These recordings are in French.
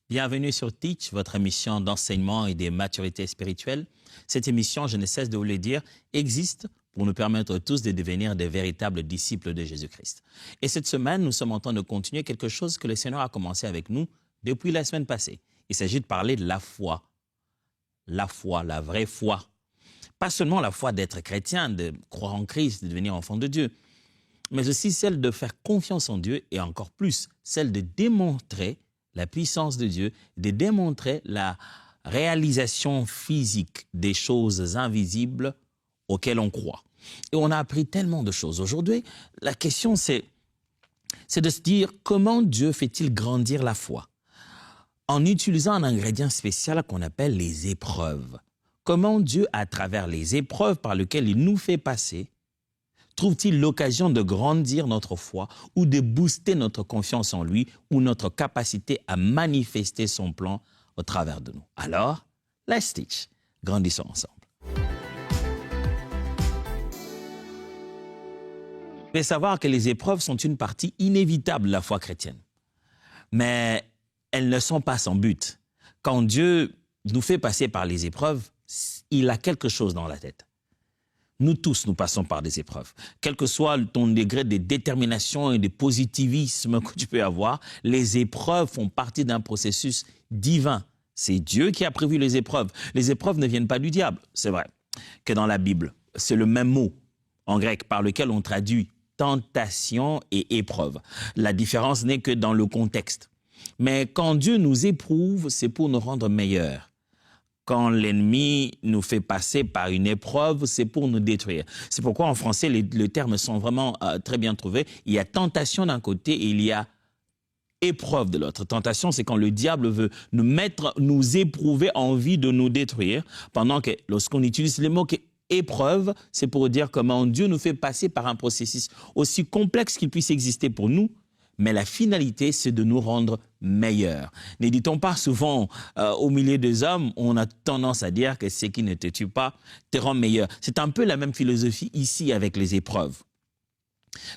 Bienvenue sur Teach, votre émission d'enseignement et de maturité spirituelle. Cette émission, je ne cesse de vous le dire, existe pour nous permettre tous de devenir des véritables disciples de Jésus-Christ. Et cette semaine, nous sommes en train de continuer quelque chose que le Seigneur a commencé avec nous depuis la semaine passée. Il s'agit de parler de la foi. La foi, la vraie foi. Pas seulement la foi d'être chrétien, de croire en Christ, de devenir enfant de Dieu, mais aussi celle de faire confiance en Dieu et encore plus, celle de démontrer la puissance de Dieu, de démontrer la réalisation physique des choses invisibles auxquelles on croit. Et on a appris tellement de choses. Aujourd'hui, la question c'est de se dire comment Dieu fait-il grandir la foi en utilisant un ingrédient spécial qu'on appelle les épreuves. Comment Dieu, à travers les épreuves par lesquelles il nous fait passer, trouve-t-il l'occasion de grandir notre foi ou de booster notre confiance en lui ou notre capacité à manifester son plan au travers de nous? Alors, let's teach. Grandissons ensemble. Vous devez savoir que les épreuves sont une partie inévitable de la foi chrétienne. Mais elles ne sont pas sans but. Quand Dieu nous fait passer par les épreuves, il a quelque chose dans la tête. Nous tous, nous passons par des épreuves. Quel que soit ton degré de détermination et de positivisme que tu peux avoir, les épreuves font partie d'un processus divin. C'est Dieu qui a prévu les épreuves. Les épreuves ne viennent pas du diable. C'est vrai que dans la Bible, c'est le même mot en grec par lequel on traduit tentation et épreuve. La différence n'est que dans le contexte. Mais quand Dieu nous éprouve, c'est pour nous rendre meilleurs. Quand l'ennemi nous fait passer par une épreuve, c'est pour nous détruire. C'est pourquoi en français, les termes sont vraiment très bien trouvés. Il y a tentation d'un côté et il y a épreuve de l'autre. Tentation, c'est quand le diable veut nous éprouver en envie de nous détruire. Pendant que lorsqu'on utilise les mots épreuve, c'est pour dire comment Dieu nous fait passer par un processus aussi complexe qu'il puisse exister pour nous. Mais la finalité, c'est de nous rendre meilleurs. Ne dit-on pas souvent, au milieu des hommes, on a tendance à dire que ce qui ne te tue pas te rend meilleur. C'est un peu la même philosophie ici avec les épreuves.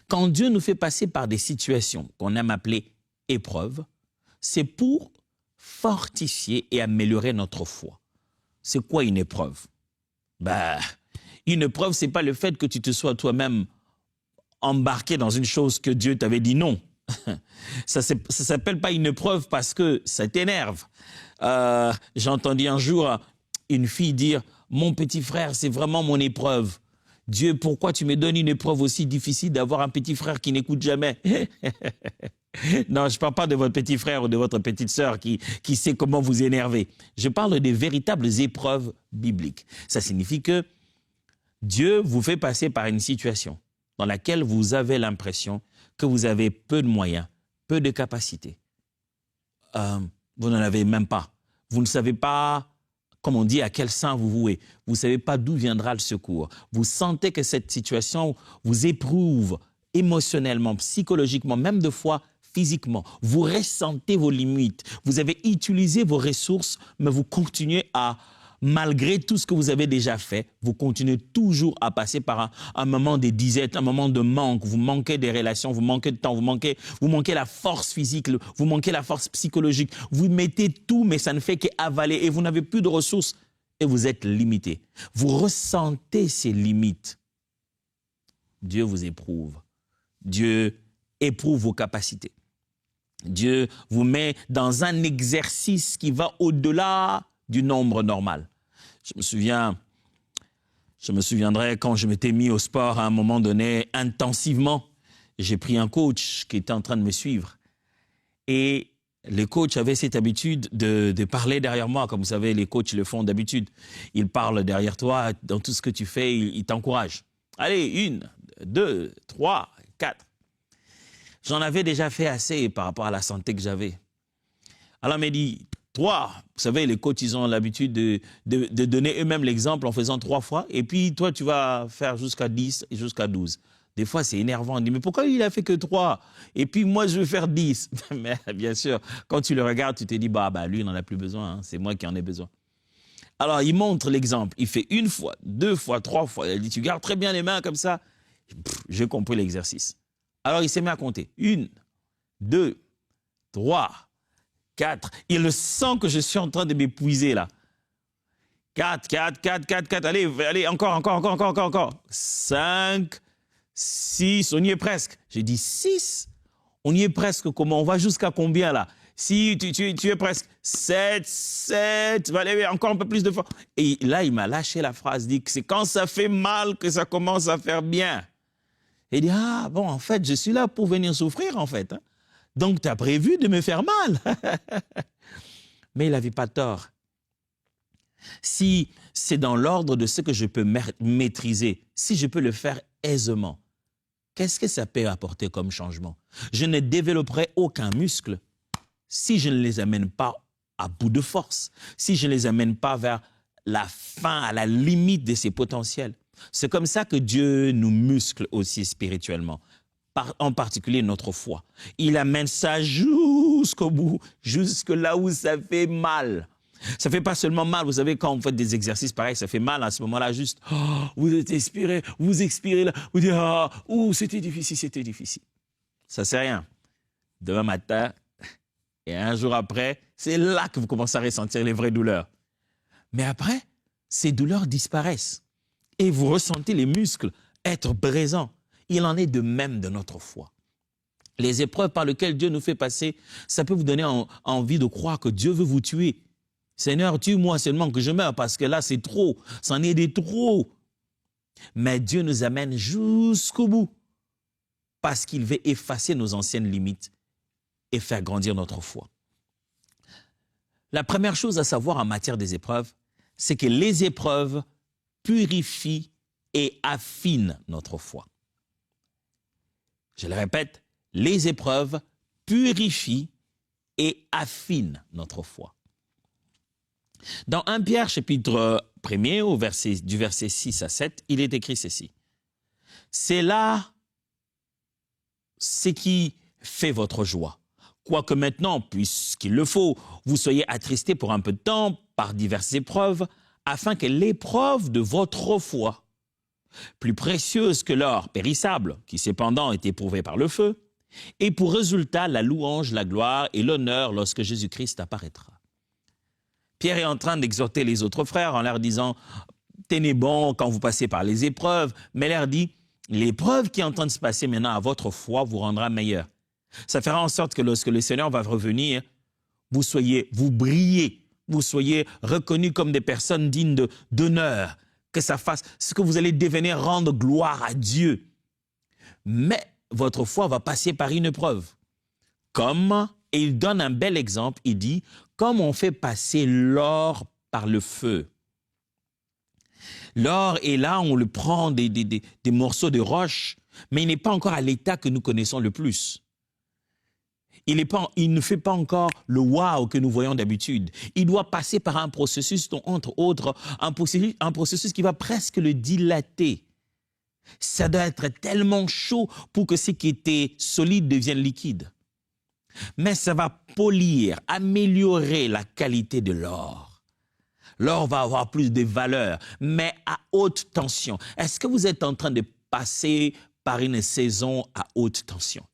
Quand Dieu nous fait passer par des situations qu'on aime appeler épreuves, c'est pour fortifier et améliorer notre foi. C'est quoi une épreuve? Une épreuve, ce n'est pas le fait que tu te sois toi-même embarqué dans une chose que Dieu t'avait dit non. Ça ne s'appelle pas une épreuve parce que ça t'énerve. J'ai entendu un jour une fille dire « Mon petit frère, c'est vraiment mon épreuve. Dieu, pourquoi tu me donnes une épreuve aussi difficile d'avoir un petit frère qui n'écoute jamais ?» Non, je ne parle pas de votre petit frère ou de votre petite sœur qui sait comment vous énerver. Je parle des véritables épreuves bibliques. Ça signifie que Dieu vous fait passer par une situation dans laquelle vous avez l'impression que vous avez peu de moyens, peu de capacités. Vous n'en avez même pas. Vous ne savez pas, comme on dit, à quel saint vous vouez. Vous ne savez pas d'où viendra le secours. Vous sentez que cette situation vous éprouve émotionnellement, psychologiquement, même de fois physiquement. Vous ressentez vos limites. Vous avez utilisé vos ressources, mais vous continuez à, malgré tout ce que vous avez déjà fait, vous continuez toujours à passer par un moment de disette, un moment de manque. Vous manquez des relations, vous manquez de temps, vous manquez la force physique, vous manquez la force psychologique. Vous mettez tout, mais ça ne fait qu'avaler et vous n'avez plus de ressources et vous êtes limité. Vous ressentez ces limites. Dieu vous éprouve. Dieu éprouve vos capacités. Dieu vous met dans un exercice qui va au-delà du nombre normal. Je me souviendrai quand je m'étais mis au sport à un moment donné intensivement. J'ai pris un coach qui était en train de me suivre. Et le coach avait cette habitude de parler derrière moi. Comme vous savez, les coachs le font d'habitude. Ils parlent derrière toi, dans tout ce que tu fais, ils t'encouragent. Allez, 1, 2, 3, 4. J'en avais déjà fait assez par rapport à la santé que j'avais. Alors il m'a dit, 3, vous savez, les coachs, ils ont l'habitude de donner eux-mêmes l'exemple en faisant 3 fois. Et puis, toi, tu vas faire jusqu'à 10 et jusqu'à 12. Des fois, c'est énervant. On dit, mais pourquoi il a fait que 3? Et puis, moi, je veux faire 10. Mais bien sûr, quand tu le regardes, tu te dis, lui, il n'en a plus besoin. Hein. C'est moi qui en ai besoin. Alors, il montre l'exemple. Il fait 1 fois, 2 fois, 3 fois. Il dit, tu gardes très bien les mains comme ça. J'ai compris l'exercice. Alors, il s'est mis à compter. 1, 2, 3, 4. Il sent que je suis en train de m'épuiser là. 4. Allez, encore. 5, 6, on y est presque. J'ai dit 6. On y est presque. Comment? On va jusqu'à combien là? Si tu es presque 7, allez, encore un peu plus de force. Et là, il m'a lâché la phrase, dit que c'est quand ça fait mal que ça commence à faire bien. Et il dit, ah bon, en fait, je suis là pour venir souffrir en fait. Hein. Donc, tu as prévu de me faire mal. Mais il n'avait pas tort. Si c'est dans l'ordre de ce que je peux maîtriser, si je peux le faire aisément, qu'est-ce que ça peut apporter comme changement? Je ne développerai aucun muscle si je ne les amène pas à bout de force, si je ne les amène pas vers la fin, à la limite de ses potentiels. C'est comme ça que Dieu nous muscle aussi spirituellement, en particulier notre foi. Il amène ça jusqu'au bout, jusque là où ça fait mal. Ça ne fait pas seulement mal, vous savez, quand vous faites des exercices pareils, ça fait mal à ce moment-là, juste, oh, vous expirez là, vous dites, oh, c'était difficile. Ça ne sert à rien. Demain matin, et un jour après, c'est là que vous commencez à ressentir les vraies douleurs. Mais après, ces douleurs disparaissent. Et vous ressentez les muscles être présents. Il en est de même de notre foi. Les épreuves par lesquelles Dieu nous fait passer, ça peut vous donner envie de croire que Dieu veut vous tuer. Seigneur, tue-moi seulement que je meure parce que là, c'est trop. C'en est des trop. Mais Dieu nous amène jusqu'au bout parce qu'il veut effacer nos anciennes limites et faire grandir notre foi. La première chose à savoir en matière des épreuves, c'est que les épreuves purifient et affinent notre foi. Je le répète, les épreuves purifient et affinent notre foi. Dans 1 Pierre, chapitre 1er, du verset 6 à 7, il est écrit ceci. C'est là ce qui fait votre joie. Quoique maintenant, puisqu'il le faut, vous soyez attristés pour un peu de temps par diverses épreuves, afin que l'épreuve de votre foi, plus précieuse que l'or périssable, qui cependant est éprouvé par le feu, ait pour résultat la louange, la gloire et l'honneur lorsque Jésus-Christ apparaîtra. Pierre est en train d'exhorter les autres frères en leur disant « Tenez bon quand vous passez par les épreuves », mais il leur dit « L'épreuve qui est en train de se passer maintenant à votre foi vous rendra meilleur. » Ça fera en sorte que lorsque le Seigneur va revenir, vous brillez, vous soyez reconnus comme des personnes dignes d'honneur, que ça fasse ce que vous allez devenir, rendre gloire à Dieu. Mais votre foi va passer par une épreuve. Et il donne un bel exemple, il dit, comme on fait passer l'or par le feu. L'or est là, on le prend des morceaux de roche, mais il n'est pas encore à l'état que nous connaissons le plus. Il ne fait pas encore le wow que nous voyons d'habitude. Il doit passer par un processus, entre autres, un processus qui va presque le dilater. Ça doit être tellement chaud pour que ce qui était solide devienne liquide. Mais ça va polir, améliorer la qualité de l'or. L'or va avoir plus de valeur, mais à haute tension. Est-ce que vous êtes en train de passer par une saison à haute tension?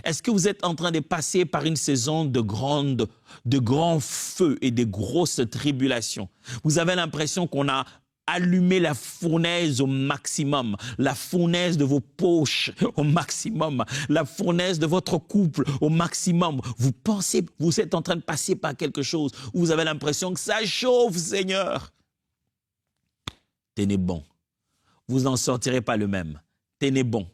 Est-ce que vous êtes en train de passer par une saison de grands feux et de grosses tribulations? Vous avez l'impression qu'on a allumé la fournaise au maximum, la fournaise de vos poches au maximum, la fournaise de votre couple au maximum. Vous êtes en train de passer par quelque chose où vous avez l'impression que ça chauffe, Seigneur. Tenez bon. Vous n'en sortirez pas le même. Tenez bon.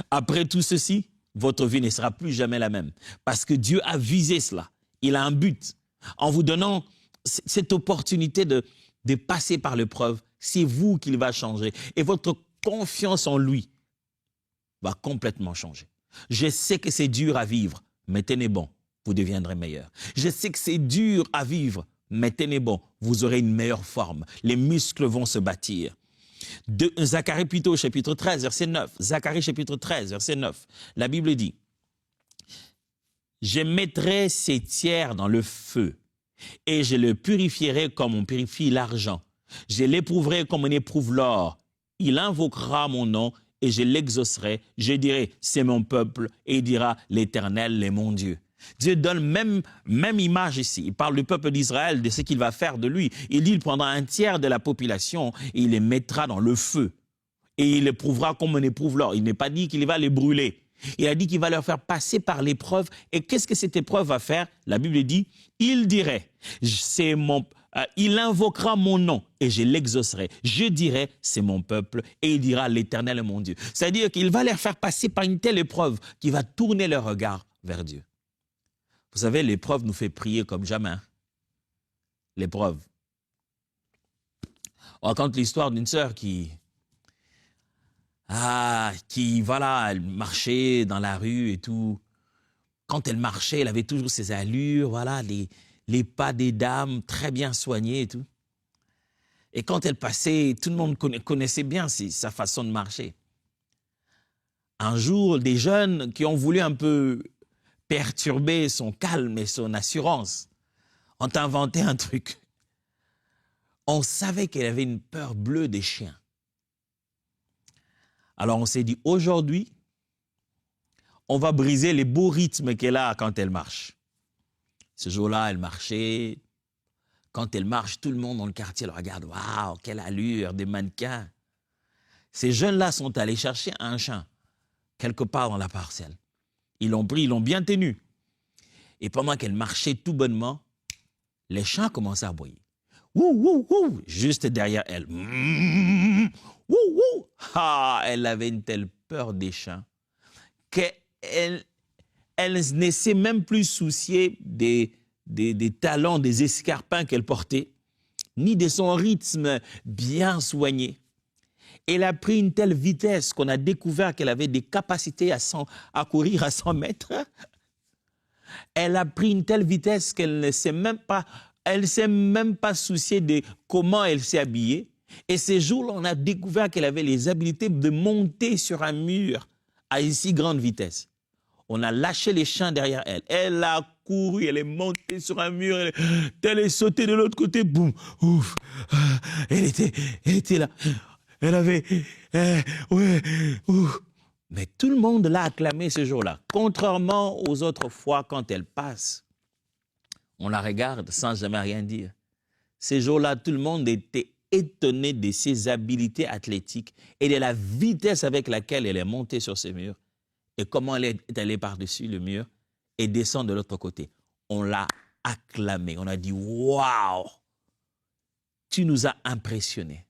Après tout ceci, votre vie ne sera plus jamais la même. Parce que Dieu a visé cela. Il a un but. En vous donnant cette opportunité de passer par l'épreuve, c'est vous qu'il va changer. Et votre confiance en lui va complètement changer. Je sais que c'est dur à vivre, mais tenez bon, vous deviendrez meilleur. Je sais que c'est dur à vivre, mais tenez bon, vous aurez une meilleure forme. Les muscles vont se bâtir. Zacharie plutôt, chapitre 13, verset 9. Zacharie, chapitre 13, verset 9. La Bible dit « Je mettrai ces tiers dans le feu, et je le purifierai comme on purifie l'argent. Je l'éprouverai comme on éprouve l'or. Il invoquera mon nom, et je l'exaucerai. Je dirai, c'est mon peuple, et il dira, l'Éternel est mon Dieu. » Dieu donne même image ici. Il parle du peuple d'Israël, de ce qu'il va faire de lui. Il dit, il prendra un tiers de la population et il les mettra dans le feu. Et il éprouvera comme on éprouve l'or. Il n'est pas dit qu'il va les brûler. Il a dit qu'il va leur faire passer par l'épreuve. Et qu'est-ce que cette épreuve va faire? La Bible dit, il dirait, il invoquera mon nom et je l'exaucerai. Je dirai, c'est mon peuple, et il dira, l'Éternel est mon Dieu. C'est-à-dire qu'il va leur faire passer par une telle épreuve qui va tourner leur regard vers Dieu. Vous savez, l'épreuve nous fait prier comme jamais. L'épreuve. On raconte l'histoire d'une sœur qui, voilà, elle marchait dans la rue et tout. Quand elle marchait, elle avait toujours ses allures, voilà, les pas des dames très bien soignés et tout. Et quand elle passait, tout le monde connaissait bien sa façon de marcher. Un jour, des jeunes qui ont voulu un peu perturber son calme et son assurance ont inventé un truc. On savait qu'elle avait une peur bleue des chiens. Alors on s'est dit, aujourd'hui, on va briser les beaux rythmes qu'elle a quand elle marche. Ce jour-là, elle marchait. Quand elle marche, tout le monde dans le quartier le regarde. Waouh, quelle allure, des mannequins. Ces jeunes-là sont allés chercher un chien, quelque part dans la parcelle. Ils l'ont pris, ils l'ont bien tenu. Et pendant qu'elle marchait tout bonnement, les chiens commençaient à aboyer. Wouh, wouh, wouh, juste derrière elle. Wouh, wouh. Ah, elle avait une telle peur des chiens qu'elle ne s'est même plus souciée des talons, des escarpins qu'elle portait, ni de son rythme bien soigné. Elle a pris une telle vitesse qu'on a découvert qu'elle avait des capacités à courir à 100 mètres. Elle a pris une telle vitesse qu'elle ne s'est même pas souciée de comment elle s'est habillée. Et ces jours-là, on a découvert qu'elle avait les habiletés de monter sur un mur à une si grande vitesse. On a lâché les chiens derrière elle. Elle a couru, elle est montée sur un mur, elle est sautée de l'autre côté, boum, ouf. Elle était là. Elle avait, ouais, ouf. Mais tout le monde l'a acclamée ce jour-là. Contrairement aux autres fois, quand elle passe, on la regarde sans jamais rien dire. Ces jours-là, tout le monde était étonné de ses habiletés athlétiques et de la vitesse avec laquelle elle est montée sur ce mur et comment elle est allée par-dessus le mur et descend de l'autre côté. On l'a acclamée. On a dit, waouh, tu nous as impressionnés.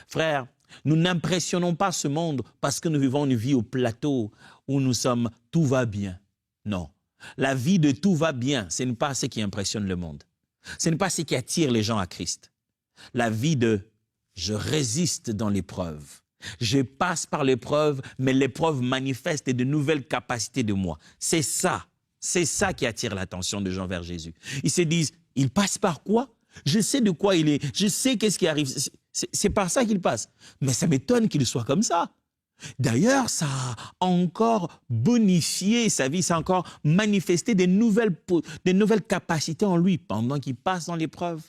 Frère, nous n'impressionnons pas ce monde parce que nous vivons une vie au plateau où nous sommes tout va bien. Non. La vie de tout va bien, ce n'est pas ce qui impressionne le monde. Ce n'est pas ce qui attire les gens à Christ. La vie de je résiste dans l'épreuve. Je passe par l'épreuve, mais l'épreuve manifeste de nouvelles capacités de moi. C'est ça qui attire l'attention des gens vers Jésus. Ils se disent, il passe par quoi? Je sais de quoi il est, je sais qu'est-ce qui arrive. C'est par ça qu'il passe. Mais ça m'étonne qu'il soit comme ça. D'ailleurs, ça a encore bonifié sa vie, ça a encore manifesté des nouvelles capacités en lui pendant qu'il passe dans l'épreuve.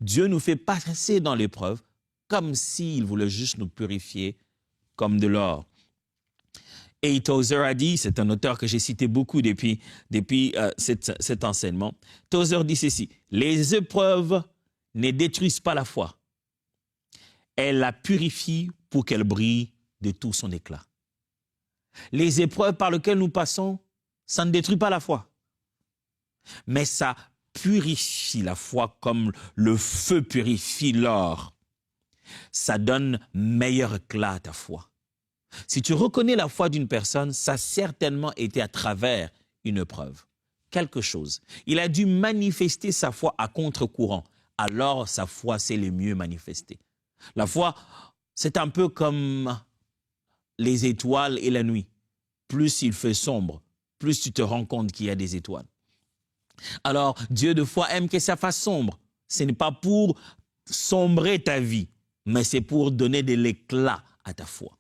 Dieu nous fait passer dans l'épreuve comme s'il voulait juste nous purifier comme de l'or. Et Tozer a dit, c'est un auteur que j'ai cité beaucoup depuis cet enseignement, Tozer dit ceci, les épreuves ne détruisent pas la foi. Elles la purifient pour qu'elle brille de tout son éclat. Les épreuves par lesquelles nous passons, ça ne détruit pas la foi. Mais ça purifie la foi comme le feu purifie l'or. Ça donne meilleur éclat à ta foi. Si tu reconnais la foi d'une personne, ça a certainement été à travers une épreuve. Quelque chose. Il a dû manifester sa foi à contre-courant. Alors sa foi s'est le mieux manifestée. La foi, c'est un peu comme les étoiles et la nuit. Plus il fait sombre, plus tu te rends compte qu'il y a des étoiles. Alors, Dieu de foi aime que ça fasse sombre. Ce n'est pas pour sombrer ta vie, mais c'est pour donner de l'éclat à ta foi.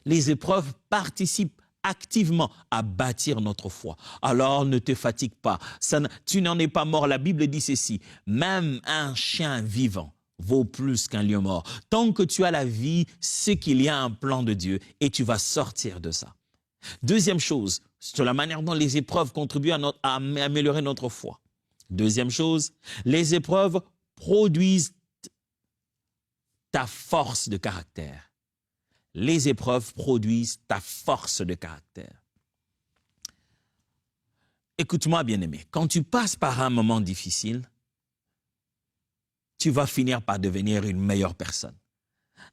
Les épreuves participent activement à bâtir notre foi. Alors ne te fatigue pas. Tu n'en es pas mort. La Bible dit ceci. Même un chien vivant vaut plus qu'un lion mort. Tant que tu as la vie, c'est qu'il y a un plan de Dieu et tu vas sortir de ça. Deuxième chose, sur la manière dont les épreuves contribuent à améliorer notre foi. Deuxième chose, les épreuves produisent ta force de caractère. Les épreuves produisent ta force de caractère. Écoute-moi, bien-aimé, quand tu passes par un moment difficile, tu vas finir par devenir une meilleure personne.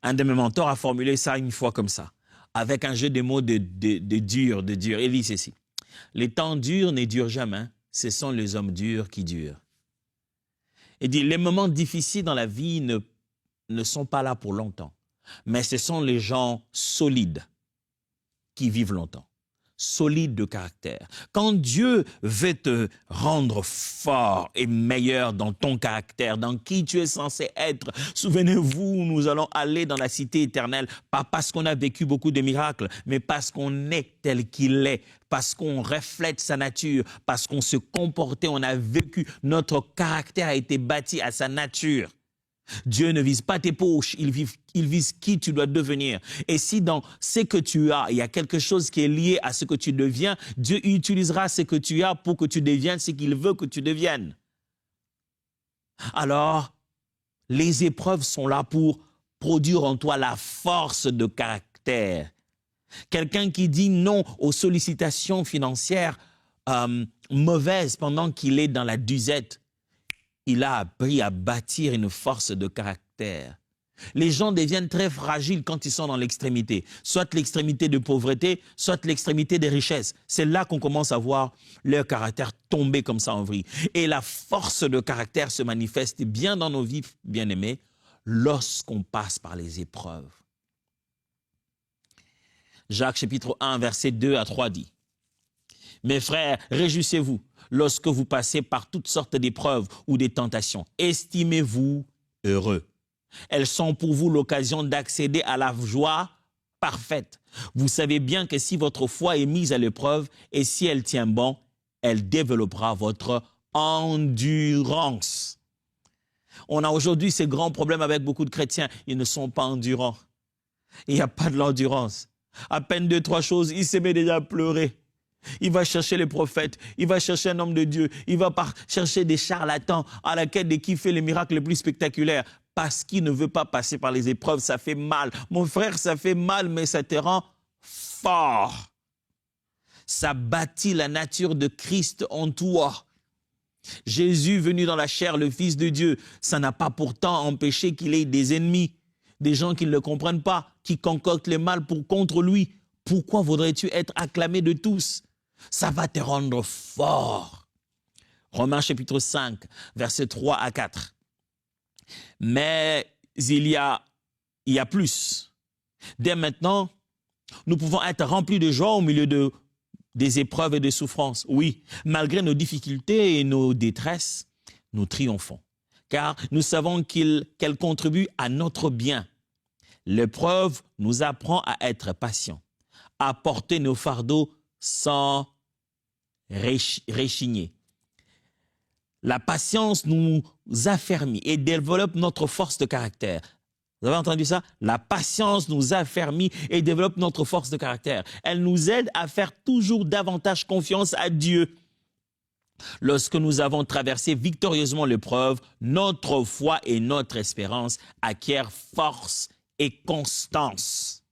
Un de mes mentors a formulé ça une fois comme ça, avec un jeu de mots de dur. Il dit ceci: les temps durs ne durent jamais, ce sont les hommes durs qui durent. Il dit, les moments difficiles dans la vie ne sont pas là pour longtemps, mais ce sont les gens solides qui vivent longtemps, solides de caractère. Quand Dieu veut te rendre fort et meilleur dans ton caractère, dans qui tu es censé être, souvenez-vous, nous allons aller dans la cité éternelle, pas parce qu'on a vécu beaucoup de miracles, mais parce qu'on est tel qu'il est, parce qu'on reflète sa nature, parce qu'on se comportait, on a vécu, notre caractère a été bâti à sa nature. Dieu ne vise pas tes poches, il vise qui tu dois devenir. Et si dans ce que tu as, il y a quelque chose qui est lié à ce que tu deviens, Dieu utilisera ce que tu as pour que tu deviennes ce qu'il veut que tu deviennes. Alors, les épreuves sont là pour produire en toi la force de caractère. Quelqu'un qui dit non aux sollicitations financières mauvaises pendant qu'il est dans la disette, il a appris à bâtir une force de caractère. Les gens deviennent très fragiles quand ils sont dans l'extrémité, soit l'extrémité de pauvreté, soit l'extrémité des richesses. C'est là qu'on commence à voir leur caractère tomber comme ça en vrille. Et la force de caractère se manifeste bien dans nos vies, bien-aimés, lorsqu'on passe par les épreuves. Jacques chapitre 1, versets 2 à 3 dit: mes frères, réjouissez-vous lorsque vous passez par toutes sortes d'épreuves ou des tentations. Estimez-vous heureux. Elles sont pour vous l'occasion d'accéder à la joie parfaite. Vous savez bien que si votre foi est mise à l'épreuve et si elle tient bon, elle développera votre endurance. On a aujourd'hui ces grands problèmes avec beaucoup de chrétiens. Ils ne sont pas endurants. Il n'y a pas de l'endurance. À peine 2-3 choses, il se met déjà à pleurer. Il va chercher les prophètes, il va chercher un homme de Dieu, il va chercher des charlatans à la quête de qui fait les miracles les plus spectaculaires parce qu'il ne veut pas passer par les épreuves. Ça fait mal. Mon frère, ça fait mal, mais ça te rend fort. Ça bâtit la nature de Christ en toi. Jésus venu dans la chair, le Fils de Dieu, ça n'a pas pourtant empêché qu'il ait des ennemis, des gens qui ne le comprennent pas, qui concoctent le mal contre lui. Pourquoi voudrais-tu être acclamé de tous? Ça va te rendre fort. Romains chapitre 5, versets 3 à 4. Mais il y a plus. Dès maintenant, nous pouvons être remplis de joie au milieu des épreuves et des souffrances. Oui, malgré nos difficultés et nos détresses, nous triomphons. Car nous savons qu'elles contribuent à notre bien. L'épreuve nous apprend à être patients, à porter nos fardeaux sans rechigner. La patience nous affermit et développe notre force de caractère. Vous avez entendu ça? La patience nous affermit et développe notre force de caractère. Elle nous aide à faire toujours davantage confiance à Dieu. Lorsque nous avons traversé victorieusement l'épreuve, notre foi et notre espérance acquièrent force et constance.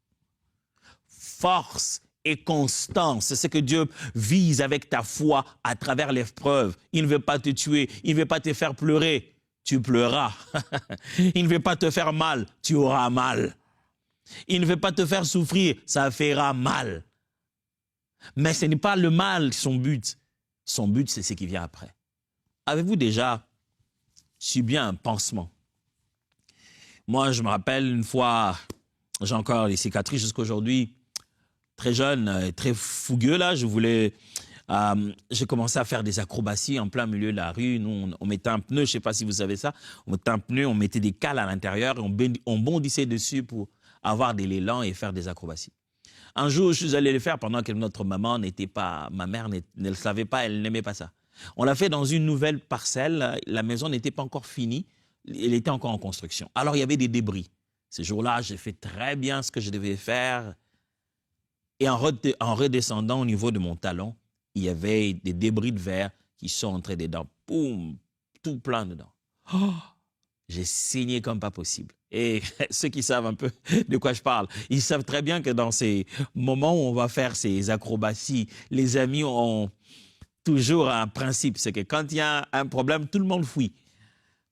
Force et constance, c'est ce que Dieu vise avec ta foi à travers l'épreuve. Il ne veut pas te tuer, il ne veut pas te faire pleurer, tu pleuras. Il ne veut pas te faire mal, tu auras mal. Il ne veut pas te faire souffrir, ça fera mal. Mais ce n'est pas le mal son but. Son but, c'est ce qui vient après. Avez-vous déjà subi un pansement? Moi, je me rappelle une fois, j'ai encore les cicatrices jusqu'à aujourd'hui, très jeune, très fougueux là, j'ai commencé à faire des acrobaties en plein milieu de la rue. Nous, on mettait un pneu, je ne sais pas si vous savez ça, on mettait un pneu, on mettait des cales à l'intérieur, on bondissait dessus pour avoir de l'élan et faire des acrobaties. Un jour, je suis allé le faire pendant que notre maman ma mère ne le savait pas, elle n'aimait pas ça. On l'a fait dans une nouvelle parcelle, la maison n'était pas encore finie, elle était encore en construction. Alors, il y avait des débris. Ce jour-là, j'ai fait très bien ce que je devais faire. Et en redescendant au niveau de mon talon, il y avait des débris de verre qui sont entrés dedans. Boum, tout plein dedans. Oh, j'ai saigné comme pas possible. Et ceux qui savent un peu de quoi je parle, ils savent très bien que dans ces moments où on va faire ces acrobaties, les amis ont toujours un principe, c'est que quand il y a un problème, tout le monde fuit.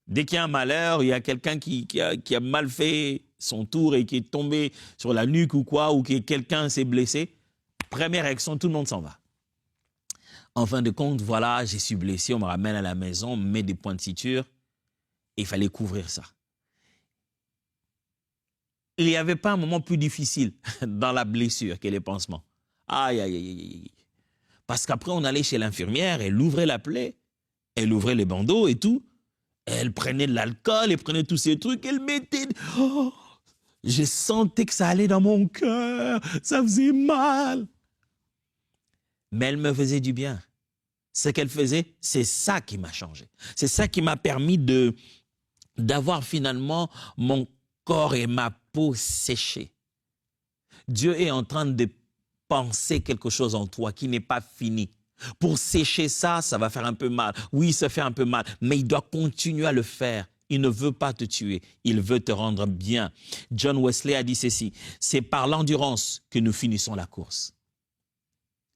Dès qu'il y a un malheur, il y a quelqu'un qui a mal fait son tour et qui est tombé sur la nuque ou quoi, ou que quelqu'un s'est blessé, première réaction, tout le monde s'en va. En fin de compte, voilà, je suis blessé, on me ramène à la maison, on me met des points de suture, et il fallait couvrir ça. Il n'y avait pas un moment plus difficile dans la blessure que les pansements. Aïe, aïe, aïe, aïe. Parce qu'après, on allait chez l'infirmière, elle ouvrait la plaie, elle ouvrait les bandeaux et tout. Elle prenait de l'alcool, elle prenait tous ces trucs, elle mettait... Oh, je sentais que ça allait dans mon cœur, ça faisait mal. Mais elle me faisait du bien. Ce qu'elle faisait, c'est ça qui m'a changé. C'est ça qui m'a permis d'avoir finalement mon corps et ma peau séchés. Dieu est en train de penser quelque chose en toi qui n'est pas fini. Pour sécher ça, ça va faire un peu mal. Oui, ça fait un peu mal, mais il doit continuer à le faire. Il ne veut pas te tuer, il veut te rendre bien. John Wesley a dit ceci, c'est par l'endurance que nous finissons la course.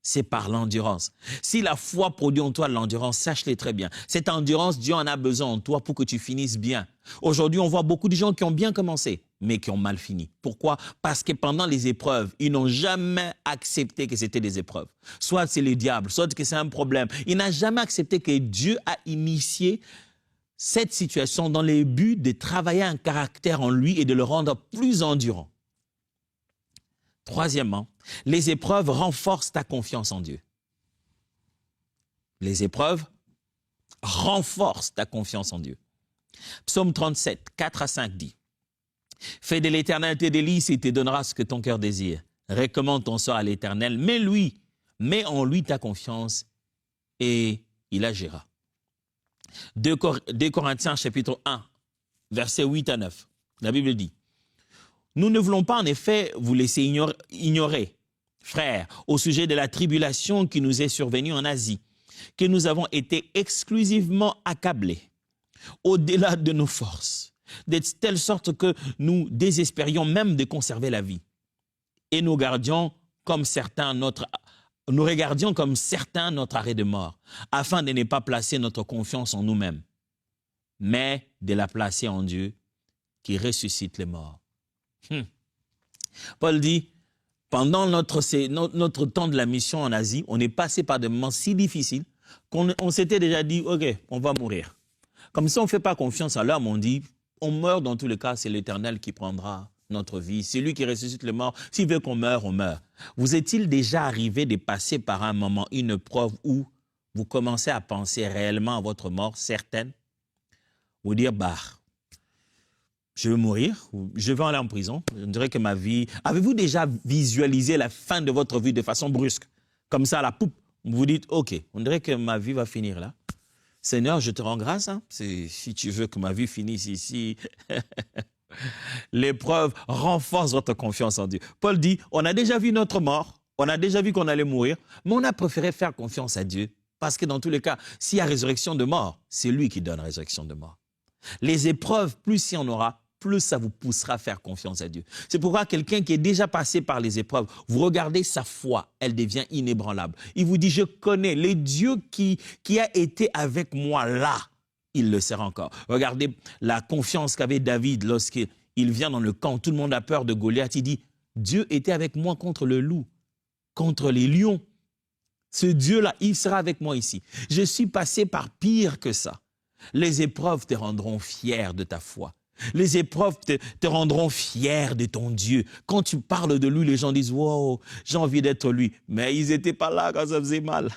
C'est par l'endurance. Si la foi produit en toi de l'endurance, sache-le très bien. Cette endurance, Dieu en a besoin en toi pour que tu finisses bien. Aujourd'hui, on voit beaucoup de gens qui ont bien commencé, mais qui ont mal fini. Pourquoi? Parce que pendant les épreuves, ils n'ont jamais accepté que c'était des épreuves. Soit c'est le diable, soit que c'est un problème. Il n'a jamais accepté que Dieu a initié cette situation dans le but de travailler un caractère en lui et de le rendre plus endurant. Troisièmement, les épreuves renforcent ta confiance en Dieu. Les épreuves renforcent ta confiance en Dieu. Psaume 37, 4 à 5 dit, « Fais de l'Éternel tes délices et il te donnera ce que ton cœur désire. Recommande ton sort à l'Éternel, mets en lui ta confiance et il agira. » 2 Corinthiens chapitre 1, versets 8 à 9, la Bible dit, « Nous ne voulons pas en effet vous laisser ignorer, frères, au sujet de la tribulation qui nous est survenue en Asie, que nous avons été exclusivement accablés, au-delà de nos forces, de telle sorte que nous désespérions même de conserver la vie. Et nous regardions comme certains notre arrêt de mort, afin de ne pas placer notre confiance en nous-mêmes, mais de la placer en Dieu qui ressuscite les morts. » Paul dit, pendant notre temps de la mission en Asie, on est passé par des moments si difficiles qu'on s'était déjà dit, ok, on va mourir. Comme ça, on ne fait pas confiance à l'homme, on dit, on meurt dans tous les cas, c'est l'Éternel qui prendra notre vie. C'est lui qui ressuscite les morts. S'il veut qu'on meure, on meurt. Vous est-il déjà arrivé de passer par un moment, une épreuve où vous commencez à penser réellement à votre mort certaine? Vous dire, bah, je vais mourir, je vais aller en prison, je dirais que ma vie... Avez-vous déjà visualisé la fin de votre vie de façon brusque? Comme ça, à la poupe, vous vous dites, ok, on dirait que ma vie va finir là. Seigneur, je te rends grâce, hein? Si tu veux que ma vie finisse ici. L'épreuve renforce votre confiance en Dieu. Paul dit, on a déjà vu notre mort, on a déjà vu qu'on allait mourir, mais on a préféré faire confiance à Dieu. Parce que dans tous les cas, s'il y a résurrection de mort, c'est lui qui donne résurrection de mort. Les épreuves, plus il y en aura, plus ça vous poussera à faire confiance à Dieu. C'est pourquoi quelqu'un qui est déjà passé par les épreuves, vous regardez sa foi, elle devient inébranlable. Il vous dit, je connais le Dieu qui a été avec moi là, il le sera encore. Regardez la confiance qu'avait David lorsqu'il vient dans le camp, tout le monde a peur de Goliath, il dit, Dieu était avec moi contre le loup, contre les lions. Ce Dieu-là, il sera avec moi ici. Je suis passé par pire que ça. Les épreuves te rendront fier de ta foi. Les épreuves te rendront fier de ton Dieu. Quand tu parles de lui, les gens disent « Wow, j'ai envie d'être lui ». Mais ils n'étaient pas là quand ça faisait mal.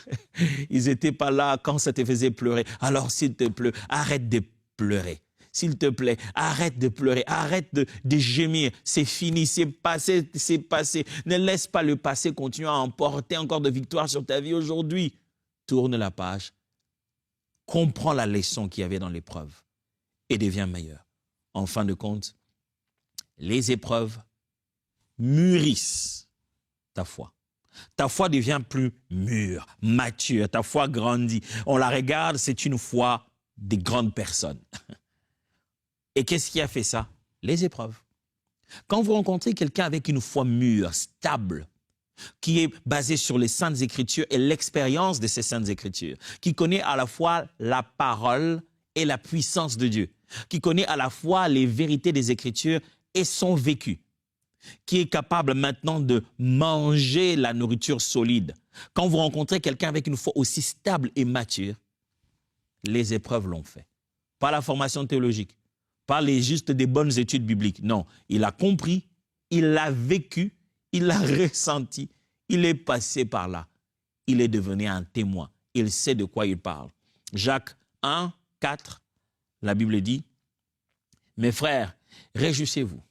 Ils n'étaient pas là quand ça te faisait pleurer. Alors s'il te plaît, arrête de pleurer. S'il te plaît, arrête de pleurer, arrête de gémir. C'est fini, c'est passé, c'est passé. Ne laisse pas le passé continuer à emporter encore de victoires sur ta vie aujourd'hui. Tourne la page, comprends la leçon qu'il y avait dans l'épreuve et deviens meilleur. En fin de compte, les épreuves mûrissent ta foi. Ta foi devient plus mûre, mature, ta foi grandit. On la regarde, c'est une foi des grandes personnes. Et qu'est-ce qui a fait ça? Les épreuves. Quand vous rencontrez quelqu'un avec une foi mûre, stable, qui est basée sur les Saintes Écritures et l'expérience de ces Saintes Écritures, qui connaît à la fois la parole et la puissance de Dieu, qui connaît à la fois les vérités des Écritures et son vécu, qui est capable maintenant de manger la nourriture solide. Quand vous rencontrez quelqu'un avec une foi aussi stable et mature, les épreuves l'ont fait. Pas la formation théologique, pas juste des bonnes études bibliques. Non, il a compris, il l'a vécu, il l'a ressenti, il est passé par là. Il est devenu un témoin. Il sait de quoi il parle. Jacques 1, 4, la Bible dit, « Mes frères, réjouissez-vous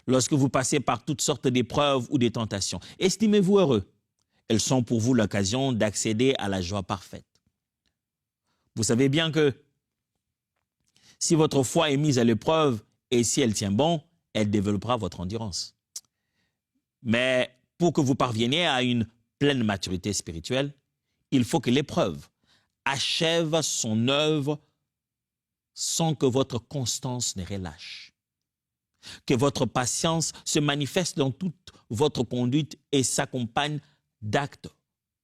lorsque vous passez par toutes sortes d'épreuves ou de tentations. Estimez-vous heureux. Elles sont pour vous l'occasion d'accéder à la joie parfaite. » Vous savez bien que si votre foi est mise à l'épreuve et si elle tient bon, elle développera votre endurance. Mais pour que vous parveniez à une pleine maturité spirituelle, il faut que l'épreuve achève son œuvre sans que votre constance ne relâche. Que votre patience se manifeste dans toute votre conduite et s'accompagne d'actes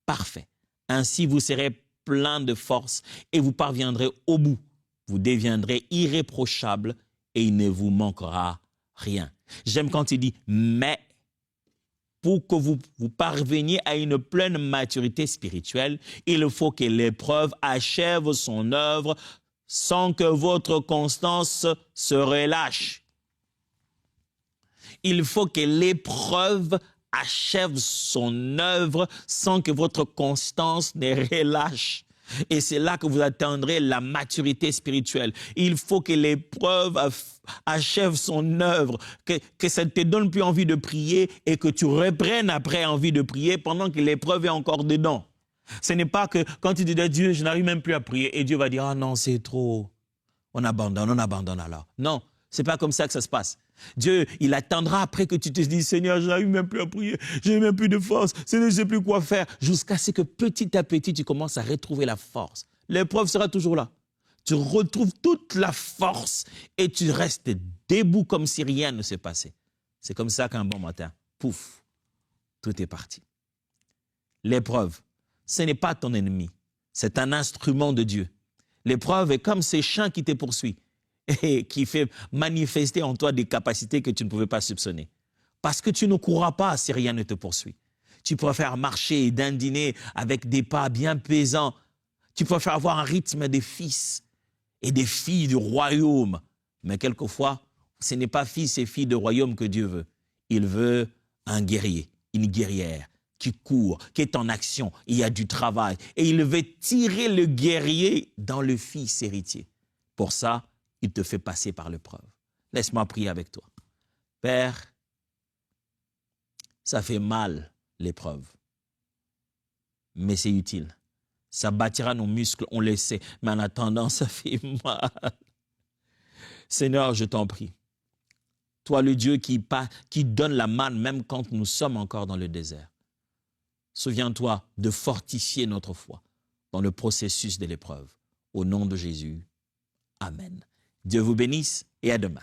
parfaits. Ainsi, vous serez plein de force et vous parviendrez au bout. Vous deviendrez irréprochable et il ne vous manquera rien. J'aime quand il dit « mais ». Pour que vous parveniez à une pleine maturité spirituelle, il faut que l'épreuve achève son œuvre sans que votre constance se relâche. Il faut que l'épreuve achève son œuvre sans que votre constance ne relâche. Et c'est là que vous atteindrez la maturité spirituelle. Il faut que l'épreuve achève son œuvre, que ça ne te donne plus envie de prier et que tu reprennes après envie de prier pendant que l'épreuve est encore dedans. Ce n'est pas que quand tu dis à Dieu, je n'arrive même plus à prier et Dieu va dire, ah non, c'est trop. On abandonne alors. Non, c'est pas comme ça que ça se passe. Dieu, il attendra après que tu te dises, Seigneur, je n'arrive même plus à prier, je n'ai même plus de force, je ne sais plus quoi faire, jusqu'à ce que petit à petit, tu commences à retrouver la force. L'épreuve sera toujours là. Tu retrouves toute la force et tu restes debout comme si rien ne s'est passé. C'est comme ça qu'un bon matin, pouf, tout est parti. L'épreuve, ce n'est pas ton ennemi, c'est un instrument de Dieu. L'épreuve est comme ces chiens qui te poursuivent et qui fait manifester en toi des capacités que tu ne pouvais pas soupçonner. Parce que tu ne courras pas si rien ne te poursuit. Tu préfères marcher et dandiner avec des pas bien pesants. Tu préfères avoir un rythme des fils et des filles du royaume. Mais quelquefois, ce n'est pas fils et filles de royaume que Dieu veut. Il veut un guerrier, une guerrière qui court, qui est en action. Il y a du travail. Et il veut tirer le guerrier dans le fils héritier. Pour ça, il te fait passer par l'épreuve. Laisse-moi prier avec toi. Père, ça fait mal l'épreuve, mais c'est utile. Ça bâtira nos muscles, on le sait, mais en attendant, ça fait mal. Seigneur, je t'en prie. Toi, le Dieu qui donne la manne même quand nous sommes encore dans le désert. Souviens-toi de fortifier notre foi dans le processus de l'épreuve. Au nom de Jésus, Amen. Dieu vous bénisse et à demain.